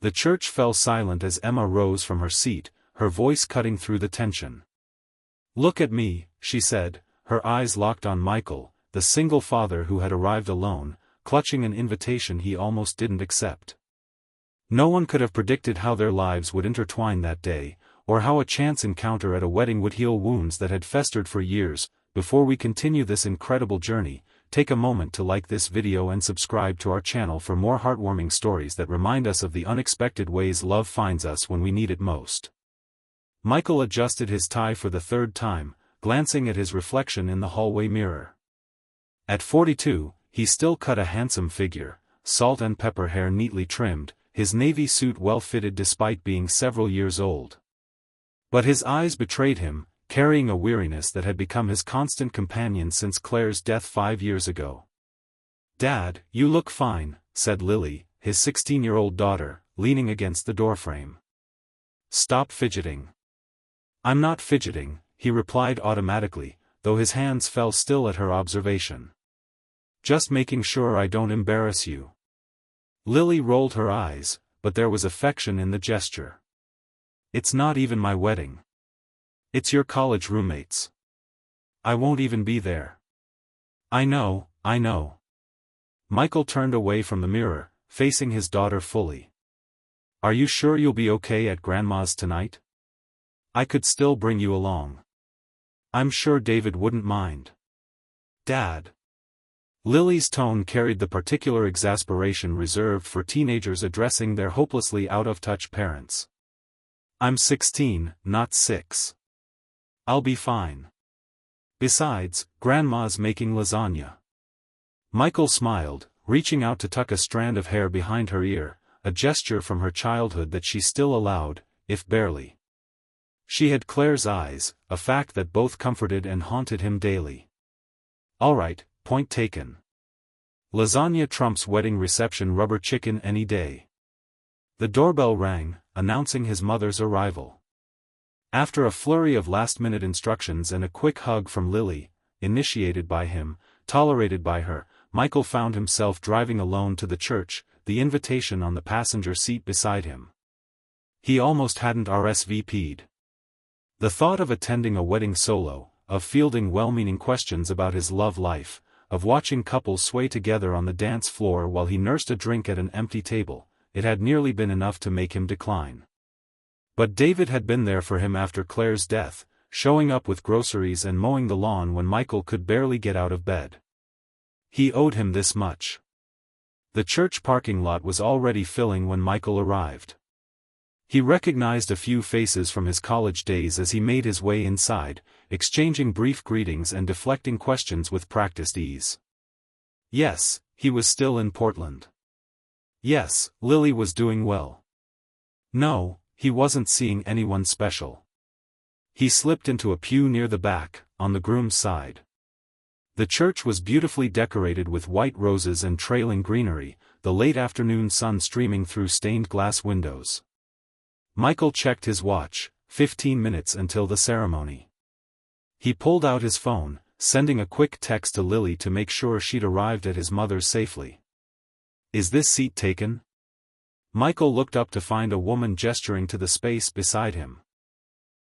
The church fell silent as Emma rose from her seat, her voice cutting through the tension. "Look at me," she said, her eyes locked on Michael, the single father who had arrived alone, clutching an invitation he almost didn't accept. No one could have predicted how their lives would intertwine that day, or how a chance encounter at a wedding would heal wounds that had festered for years. Before we continue this incredible journey, take a moment to like this video and subscribe to our channel for more heartwarming stories that remind us of the unexpected ways love finds us when we need it most. Michael adjusted his tie for the third time, glancing at his reflection in the hallway mirror. At 42, he still cut a handsome figure, salt and pepper hair neatly trimmed, his navy suit well fitted despite being several years old. But his eyes betrayed him, carrying a weariness that had become his constant companion since Claire's death 5 years ago. "Dad, you look fine," said Lily, his 16-year-old daughter, leaning against the doorframe. "Stop fidgeting." "I'm not fidgeting," he replied automatically, though his hands fell still at her observation. "Just making sure I don't embarrass you." Lily rolled her eyes, but there was affection in the gesture. "It's not even my wedding. It's your college roommates. I won't even be there." I know. Michael turned away from the mirror, facing his daughter fully. "Are you sure you'll be okay at Grandma's tonight? I could still bring you along. I'm sure David wouldn't mind." "Dad." Lily's tone carried the particular exasperation reserved for teenagers addressing their hopelessly out-of-touch parents. "I'm 16, not 6. I'll be fine. Besides, Grandma's making lasagna." Michael smiled, reaching out to tuck a strand of hair behind her ear, a gesture from her childhood that she still allowed, if barely. She had Claire's eyes, a fact that both comforted and haunted him daily. "All right, point taken. Lasagna trumps wedding reception rubber chicken any day." The doorbell rang, announcing his mother's arrival. After a flurry of last-minute instructions and a quick hug from Lily, initiated by him, tolerated by her, Michael found himself driving alone to the church, the invitation on the passenger seat beside him. He almost hadn't RSVP'd. The thought of attending a wedding solo, of fielding well-meaning questions about his love life, of watching couples sway together on the dance floor while he nursed a drink at an empty table, it had nearly been enough to make him decline. But David had been there for him after Claire's death, showing up with groceries and mowing the lawn when Michael could barely get out of bed. He owed him this much. The church parking lot was already filling when Michael arrived. He recognized a few faces from his college days as he made his way inside, exchanging brief greetings and deflecting questions with practiced ease. Yes, he was still in Portland. Yes, Lily was doing well. No, he wasn't seeing anyone special. He slipped into a pew near the back, on the groom's side. The church was beautifully decorated with white roses and trailing greenery, the late afternoon sun streaming through stained glass windows. Michael checked his watch, 15 minutes until the ceremony. He pulled out his phone, sending a quick text to Lily to make sure she'd arrived at his mother's safely. "Is this seat taken?" Michael looked up to find a woman gesturing to the space beside him.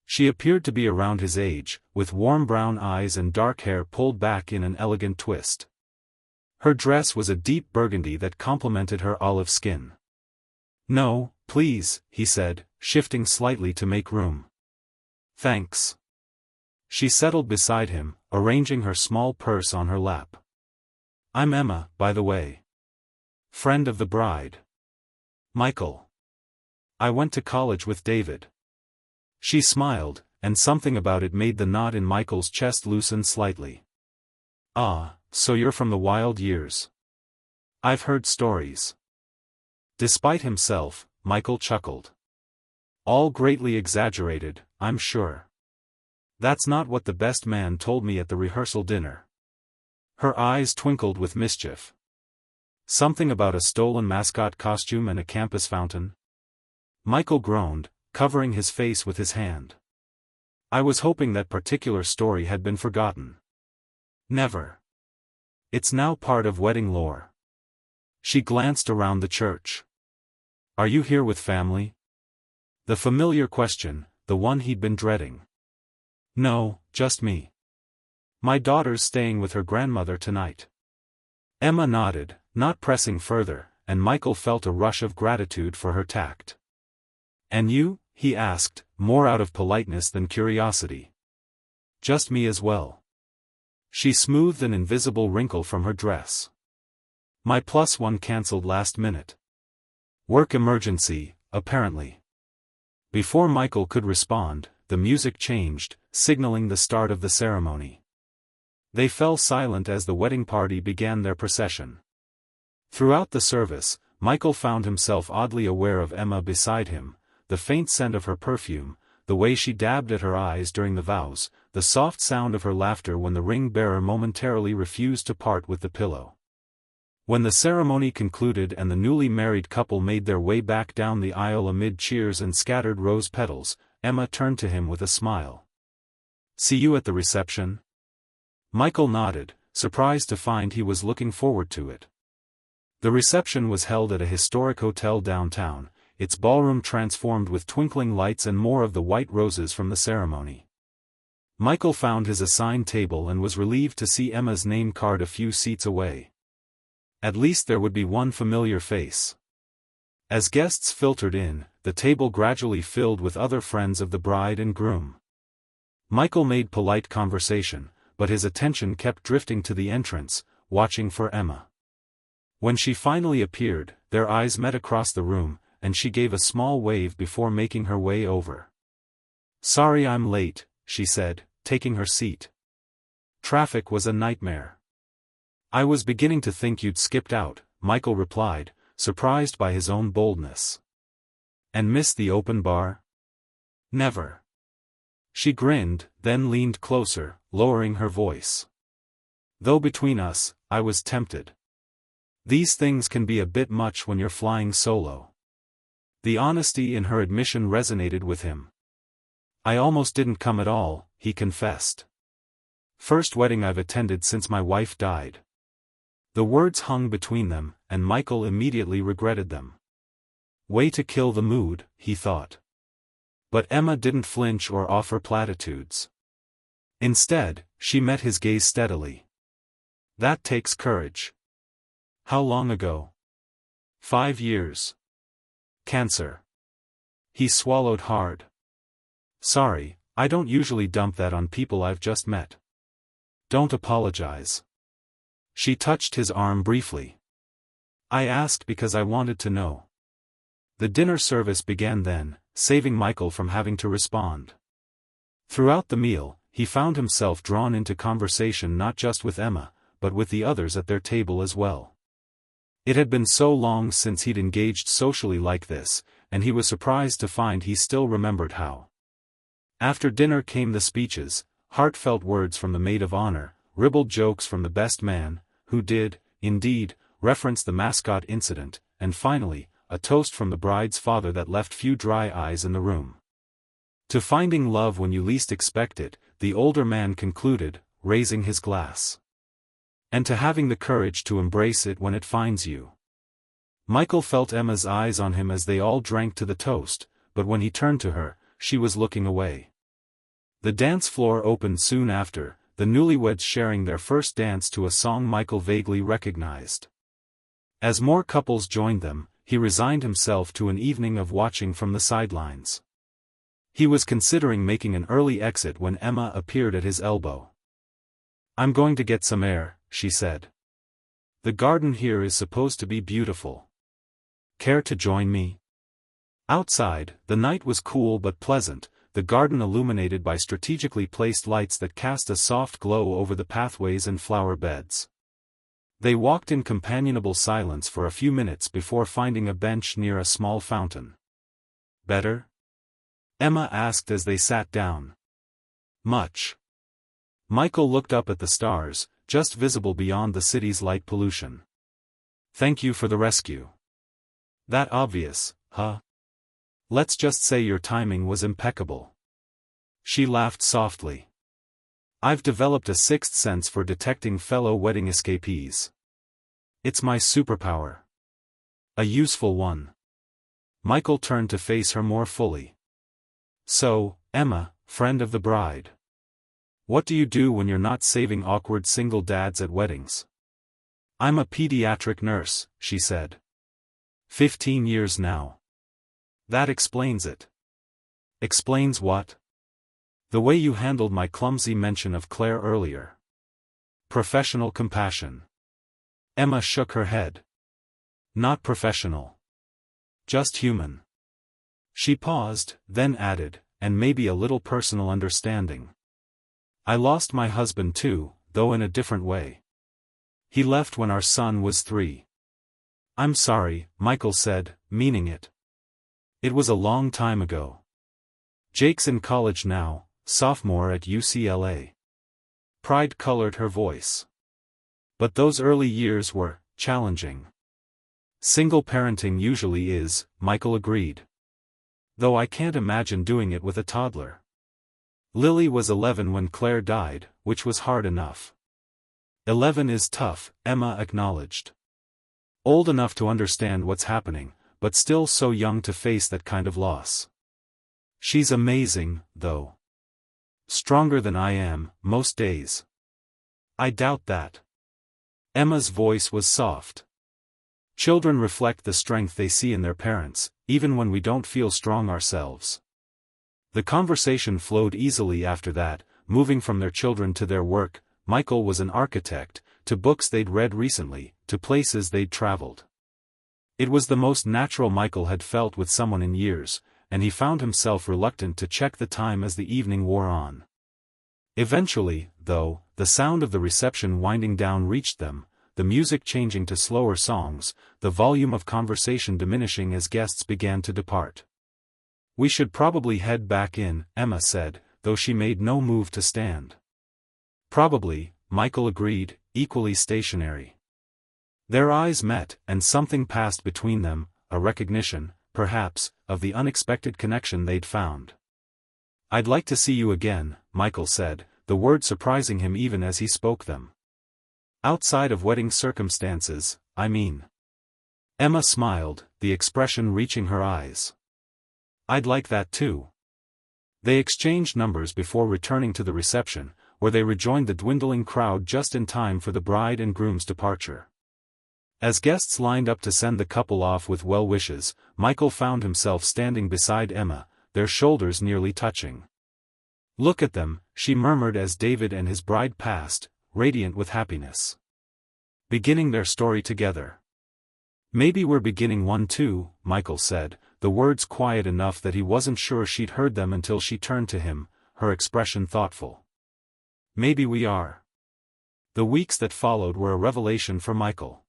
She appeared to be around his age, with warm brown eyes and dark hair pulled back in an elegant twist. Her dress was a deep burgundy that complemented her olive skin. "No, please," he said, shifting slightly to make room. "Thanks." She settled beside him, arranging her small purse on her lap. "I'm Emma, by the way. Friend of the bride. Michael. I went to college with David." She smiled, and something about it made the knot in Michael's chest loosen slightly. "Ah, so you're from the wild years. I've heard stories." Despite himself, Michael chuckled. "All greatly exaggerated, I'm sure. That's not what the best man told me at the rehearsal dinner." Her eyes twinkled with mischief. "Something about a stolen mascot costume and a campus fountain?" Michael groaned, covering his face with his hand. "I was hoping that particular story had been forgotten." "Never. It's now part of wedding lore." She glanced around the church. Are you here with family? The familiar question, the one he'd been dreading. No, just me. My daughter's staying with her grandmother tonight. Emma nodded, not pressing further, and Michael felt a rush of gratitude for her tact. And you? He asked, more out of politeness than curiosity. Just me as well. She smoothed an invisible wrinkle from her dress. My +1 cancelled last minute. Work emergency, apparently. Before Michael could respond, the music changed, signaling the start of the ceremony. They fell silent as the wedding party began their procession. Throughout the service, Michael found himself oddly aware of Emma beside him, the faint scent of her perfume, the way she dabbed at her eyes during the vows, the soft sound of her laughter when the ring-bearer momentarily refused to part with the pillow. When the ceremony concluded and the newly married couple made their way back down the aisle amid cheers and scattered rose petals, Emma turned to him with a smile. See you at the reception? Michael nodded, surprised to find he was looking forward to it. The reception was held at a historic hotel downtown, its ballroom transformed with twinkling lights and more of the white roses from the ceremony. Michael found his assigned table and was relieved to see Emma's name card a few seats away. At least there would be one familiar face. As guests filtered in, the table gradually filled with other friends of the bride and groom. Michael made polite conversation, but his attention kept drifting to the entrance, watching for Emma. When she finally appeared, their eyes met across the room, and she gave a small wave before making her way over. Sorry I'm late, she said, taking her seat. Traffic was a nightmare. I was beginning to think you'd skipped out, Michael replied, surprised by his own boldness. And missed the open bar? Never. She grinned, then leaned closer, lowering her voice. Though between us, I was tempted. These things can be a bit much when you're flying solo. The honesty in her admission resonated with him. I almost didn't come at all, he confessed. First wedding I've attended since my wife died. The words hung between them, and Michael immediately regretted them. Way to kill the mood, he thought. But Emma didn't flinch or offer platitudes. Instead, she met his gaze steadily. That takes courage. How long ago? 5 years. Cancer. He swallowed hard. Sorry, I don't usually dump that on people I've just met. Don't apologize. She touched his arm briefly. I asked because I wanted to know. The dinner service began then, saving Michael from having to respond. Throughout the meal, he found himself drawn into conversation not just with Emma, but with the others at their table as well. It had been so long since he'd engaged socially like this, and he was surprised to find he still remembered how. After dinner came the speeches, heartfelt words from the maid of honor, ribald jokes from the best man, who did, indeed, reference the mascot incident, and finally, a toast from the bride's father that left few dry eyes in the room. To finding love when you least expect it, the older man concluded, raising his glass. And to having the courage to embrace it when it finds you. Michael felt Emma's eyes on him as they all drank to the toast, but when he turned to her, she was looking away. The dance floor opened soon after, the newlyweds sharing their first dance to a song Michael vaguely recognized. As more couples joined them, he resigned himself to an evening of watching from the sidelines. He was considering making an early exit when Emma appeared at his elbow. I'm going to get some air, she said. The garden here is supposed to be beautiful. Care to join me? Outside, the night was cool but pleasant, the garden illuminated by strategically placed lights that cast a soft glow over the pathways and flower beds. They walked in companionable silence for a few minutes before finding a bench near a small fountain. Better? Emma asked as they sat down. Much. Michael looked up at the stars, just visible beyond the city's light pollution. Thank you for the rescue. That obvious, huh? Let's just say your timing was impeccable. She laughed softly. I've developed a sixth sense for detecting fellow wedding escapees. It's my superpower. A useful one. Michael turned to face her more fully. So, Emma, friend of the bride. What do you do when you're not saving awkward single dads at weddings? I'm a pediatric nurse, she said. 15 years now. That explains it. Explains what? The way you handled my clumsy mention of Claire earlier. Professional compassion. Emma shook her head. Not professional. Just human. She paused, then added, and maybe a little personal understanding. I lost my husband too, though in a different way. He left when our son was 3. I'm sorry, Michael said, meaning it. It was a long time ago. Jake's in college now, sophomore at UCLA. Pride colored her voice. But those early years were challenging. Single parenting usually is, Michael agreed. Though I can't imagine doing it with a toddler. Lily was 11 when Claire died, which was hard enough. 11 is tough, Emma acknowledged. Old enough to understand what's happening, but still so young to face that kind of loss. She's amazing, though. Stronger than I am, most days. I doubt that. Emma's voice was soft. Children reflect the strength they see in their parents, even when we don't feel strong ourselves. The conversation flowed easily after that, moving from their children to their work. Michael was an architect, to books they'd read recently, to places they'd traveled. It was the most natural Michael had felt with someone in years, and he found himself reluctant to check the time as the evening wore on. Eventually, though, the sound of the reception winding down reached them, the music changing to slower songs, the volume of conversation diminishing as guests began to depart. We should probably head back in, Emma said, though she made no move to stand. Probably, Michael agreed, equally stationary. Their eyes met, and something passed between them, a recognition, perhaps, of the unexpected connection they'd found. I'd like to see you again, Michael said, the words surprising him even as he spoke them. Outside of wedding circumstances, I mean. Emma smiled, the expression reaching her eyes. I'd like that too. They exchanged numbers before returning to the reception, where they rejoined the dwindling crowd just in time for the bride and groom's departure. As guests lined up to send the couple off with well wishes, Michael found himself standing beside Emma, their shoulders nearly touching. Look at them, she murmured as David and his bride passed, radiant with happiness. Beginning their story together. Maybe we're beginning one too, Michael said, the words quiet enough that he wasn't sure she'd heard them until she turned to him, her expression thoughtful. Maybe we are. The weeks that followed were a revelation for Michael.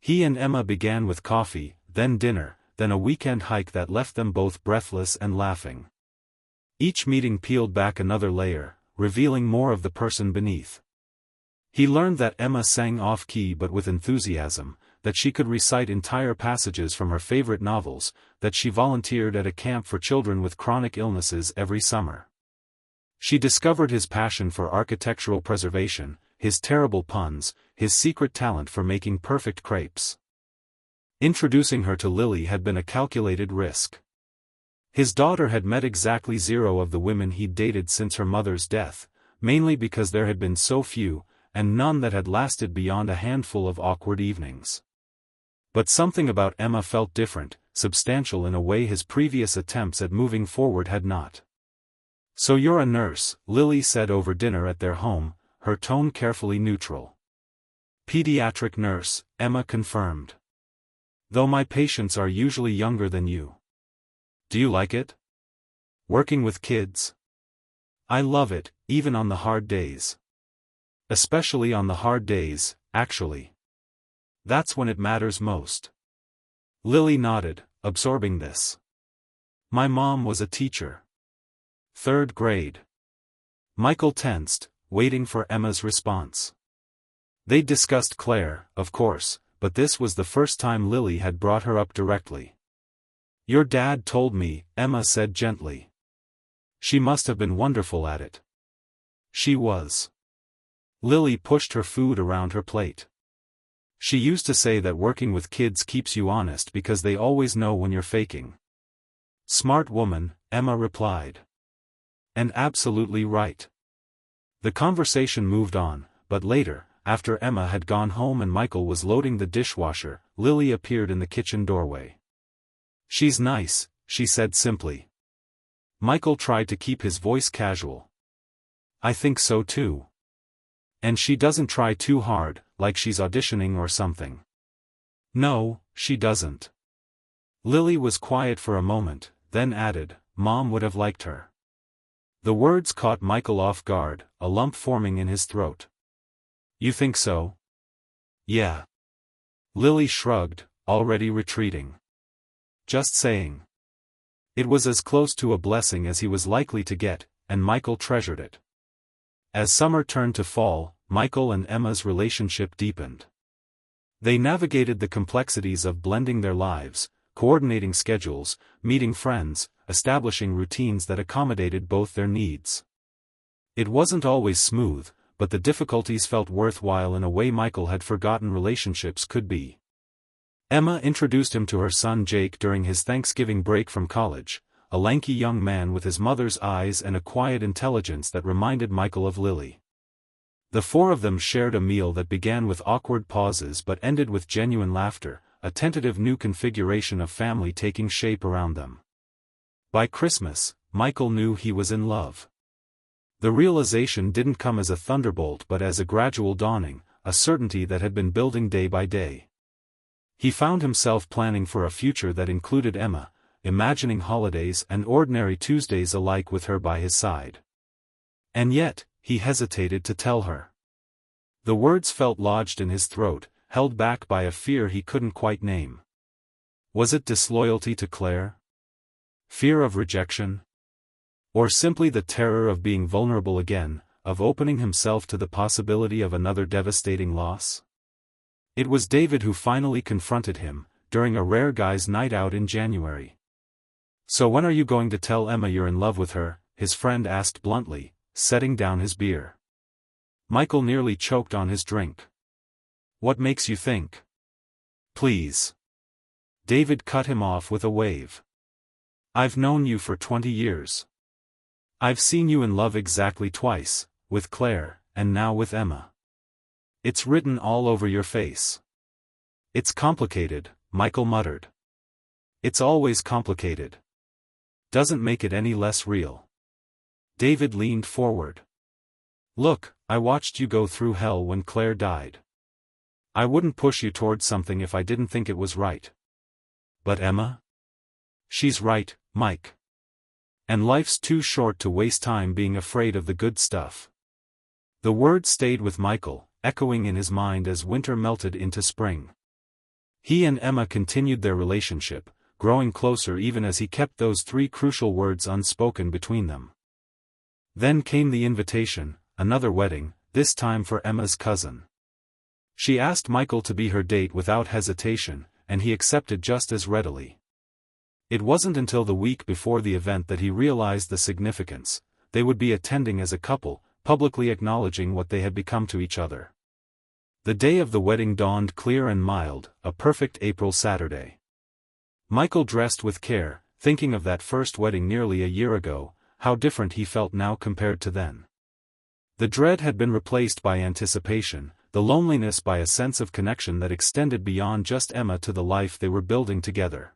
He and Emma began with coffee, then dinner, then a weekend hike that left them both breathless and laughing. Each meeting peeled back another layer, revealing more of the person beneath. He learned that Emma sang off-key but with enthusiasm, that she could recite entire passages from her favorite novels, that she volunteered at a camp for children with chronic illnesses every summer. She discovered his passion for architectural preservation, his terrible puns, his secret talent for making perfect crepes. Introducing her to Lily had been a calculated risk. His daughter had met exactly 0 of the women he'd dated since her mother's death, mainly because there had been so few, and none that had lasted beyond a handful of awkward evenings. But something about Emma felt different, substantial in a way his previous attempts at moving forward had not. So you're a nurse, Lily said over dinner at their home, her tone carefully neutral. Pediatric nurse, Emma confirmed. Though my patients are usually younger than you. Do you like it? Working with kids? I love it, even on the hard days. Especially on the hard days, actually. That's when it matters most. Lily nodded, absorbing this. My mom was a teacher. 3rd grade. Michael tensed, waiting for Emma's response. They'd discussed Claire, of course, but this was the first time Lily had brought her up directly. Your dad told me, Emma said gently. She must have been wonderful at it. She was. Lily pushed her food around her plate. She used to say that working with kids keeps you honest because they always know when you're faking. Smart woman, Emma replied. And absolutely right. The conversation moved on, but later, after Emma had gone home and Michael was loading the dishwasher, Lily appeared in the kitchen doorway. "She's nice," she said simply. Michael tried to keep his voice casual. "I think so too. And she doesn't try too hard, like she's auditioning or something." "No, she doesn't." Lily was quiet for a moment, then added, "Mom would have liked her." The words caught Michael off guard, a lump forming in his throat. "You think so?" "Yeah." Lily shrugged, already retreating. "Just saying." It was as close to a blessing as he was likely to get, and Michael treasured it. As summer turned to fall, Michael and Emma's relationship deepened. They navigated the complexities of blending their lives, coordinating schedules, meeting friends, establishing routines that accommodated both their needs. It wasn't always smooth, but the difficulties felt worthwhile in a way Michael had forgotten relationships could be. Emma introduced him to her son Jake during his Thanksgiving break from college, a lanky young man with his mother's eyes and a quiet intelligence that reminded Michael of Lily. The four of them shared a meal that began with awkward pauses but ended with genuine laughter, a tentative new configuration of family taking shape around them. By Christmas, Michael knew he was in love. The realization didn't come as a thunderbolt but as a gradual dawning, a certainty that had been building day by day. He found himself planning for a future that included Emma, imagining holidays and ordinary Tuesdays alike with her by his side. And yet, he hesitated to tell her. The words felt lodged in his throat, held back by a fear he couldn't quite name. Was it disloyalty to Claire? Fear of rejection? Or simply the terror of being vulnerable again, of opening himself to the possibility of another devastating loss? It was David who finally confronted him, during a rare guys' night out in January. "So when are you going to tell Emma you're in love with her?" his friend asked bluntly, setting down his beer. Michael nearly choked on his drink. "What makes you think?" "Please." David cut him off with a wave. "I've known you for 20 years. I've seen you in love exactly twice, with Claire, and now with Emma. It's written all over your face." "It's complicated," Michael muttered. "It's always complicated. Doesn't make it any less real." David leaned forward. "Look, I watched you go through hell when Claire died. I wouldn't push you towards something if I didn't think it was right. But Emma? She's right, Mike. And life's too short to waste time being afraid of the good stuff." The word stayed with Michael, echoing in his mind as winter melted into spring. He and Emma continued their relationship, growing closer even as he kept those three crucial words unspoken between them. Then came the invitation, another wedding, this time for Emma's cousin. She asked Michael to be her date without hesitation, and he accepted just as readily. It wasn't until the week before the event that he realized the significance. They would be attending as a couple, publicly acknowledging what they had become to each other. The day of the wedding dawned clear and mild, a perfect April Saturday. Michael dressed with care, thinking of that first wedding nearly a year ago, how different he felt now compared to then. The dread had been replaced by anticipation, the loneliness by a sense of connection that extended beyond just Emma to the life they were building together.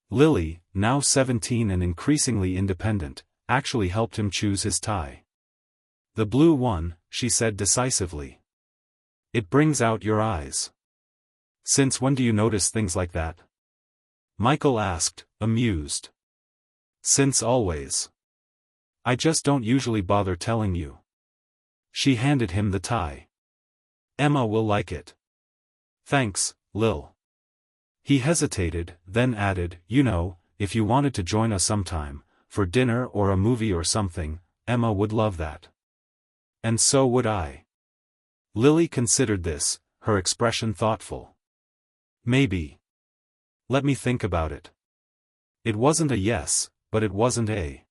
Lily, now 17 and increasingly independent, actually helped him choose his tie. "The blue one," she said decisively. "It brings out your eyes." "Since when do you notice things like that?" Michael asked, amused. "Since always. I just don't usually bother telling you." She handed him the tie. "Emma will like it." "Thanks, Lil." He hesitated, then added, "You know, if you wanted to join us sometime, for dinner or a movie or something, Emma would love that." "And so would I." Lily considered this, her expression thoughtful. "Maybe. Let me think about it." It wasn't a yes, but it wasn't a